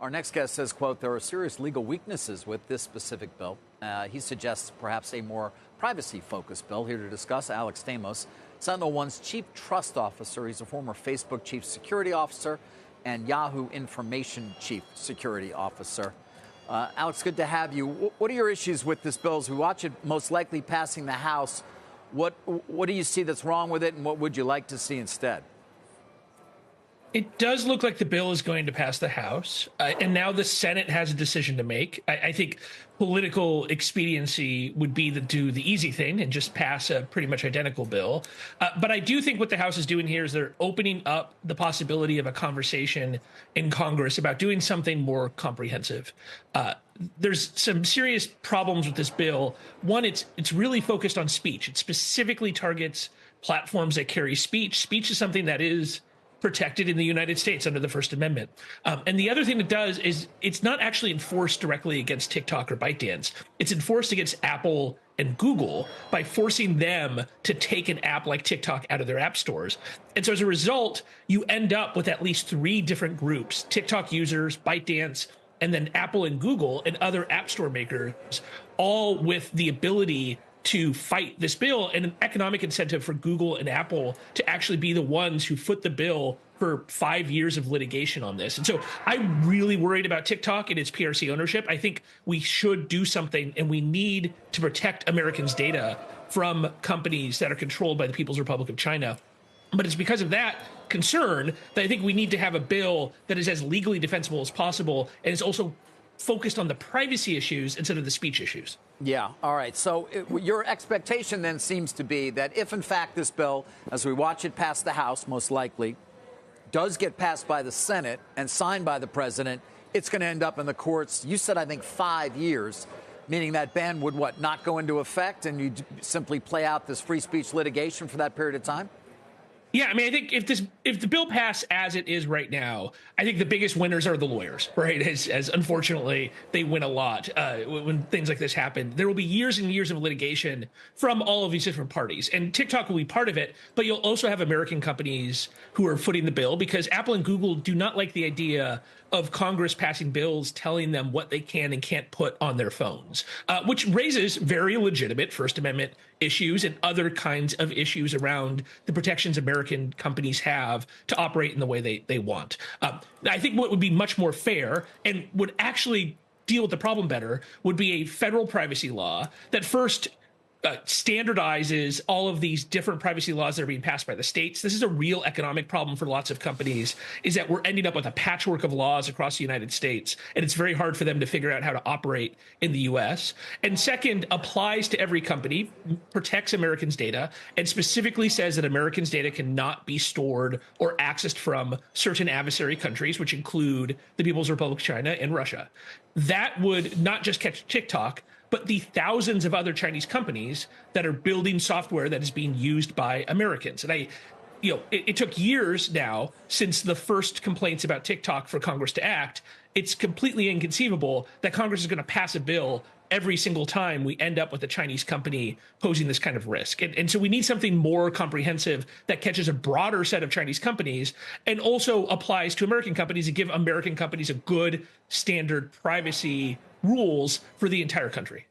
Our next guest says, quote, there are serious legal weaknesses with this specific bill. He suggests perhaps a more privacy-focused bill. Here to discuss, Alex Stamos, SentinelOne's chief trust officer. He's a former Facebook chief security officer and Yahoo information chief security officer. Alex, good to have you. What are your issues with this bill? As we watch it most likely passing the House, what do you see that's wrong with it, and what would you like to see instead? It does look like the bill is going to pass the House, and now the Senate has a decision to make. I think political expediency would be to do the easy thing and just pass a pretty much identical bill. But I do think what the House is doing here is they're opening up the possibility of a conversation in Congress about doing something more comprehensive. There's some serious problems with this bill. One, it's really focused on speech. It specifically targets platforms that carry speech. Speech is something that is protected in the United States under the First Amendment. And the other thing it does is it's not actually enforced directly against TikTok or ByteDance. It's enforced against Apple and Google by forcing them to take an app like TikTok out of their app stores. And so as a result, you end up with at least 3 different groups: TikTok users, ByteDance, and then Apple and Google and other app store makers, all with the ability to fight this bill and an economic incentive for Google and Apple to actually be the ones who foot the bill for 5 years of litigation on this. And so I'm really worried about TikTok and its PRC ownership. I think we should do something, and we need to protect Americans' data from companies that are controlled by the People's Republic of China. But it's because of that concern that I think we need to have a bill that is as legally defensible as possible and is also focused on the privacy issues instead of the speech issues. Yeah. All right. So your expectation then seems to be that if, in fact, this bill, as we watch it pass the House, most likely, does get passed by the Senate and signed by the president, it's going to end up in the courts. You said, I think, 5 years, meaning that ban would, what, not go into effect, and you simply play out this free speech litigation for that period of time? Yeah, I mean, I think if the bill passed as it is right now, I think the biggest winners are the lawyers, right? As unfortunately they win a lot when things like this happen. There will be years and years of litigation from all of these different parties, and TikTok will be part of it. But you'll also have American companies who are footing the bill because Apple and Google do not like the idea of Congress passing bills telling them what they can and can't put on their phones, which raises very legitimate First Amendment issues and other kinds of issues around the protections American companies have to operate in the way they want. I think what would be much more fair and would actually deal with the problem better would be a federal privacy law that first standardizes all of these different privacy laws that are being passed by the states. This is a real economic problem for lots of companies, is that we're ending up with a patchwork of laws across the United States, and it's very hard for them to figure out how to operate in the U.S. And second, applies to every company, protects Americans' data, and specifically says that Americans' data cannot be stored or accessed from certain adversary countries, which include the People's Republic of China and Russia. That would not just catch TikTok, but the thousands of other Chinese companies that are building software that is being used by Americans. And it took years now since the first complaints about TikTok for Congress to act. It's completely inconceivable that Congress is going to pass a bill every single time we end up with a Chinese company posing this kind of risk. And so we need something more comprehensive that catches a broader set of Chinese companies and also applies to American companies and give American companies a good standard privacy rules for the entire country.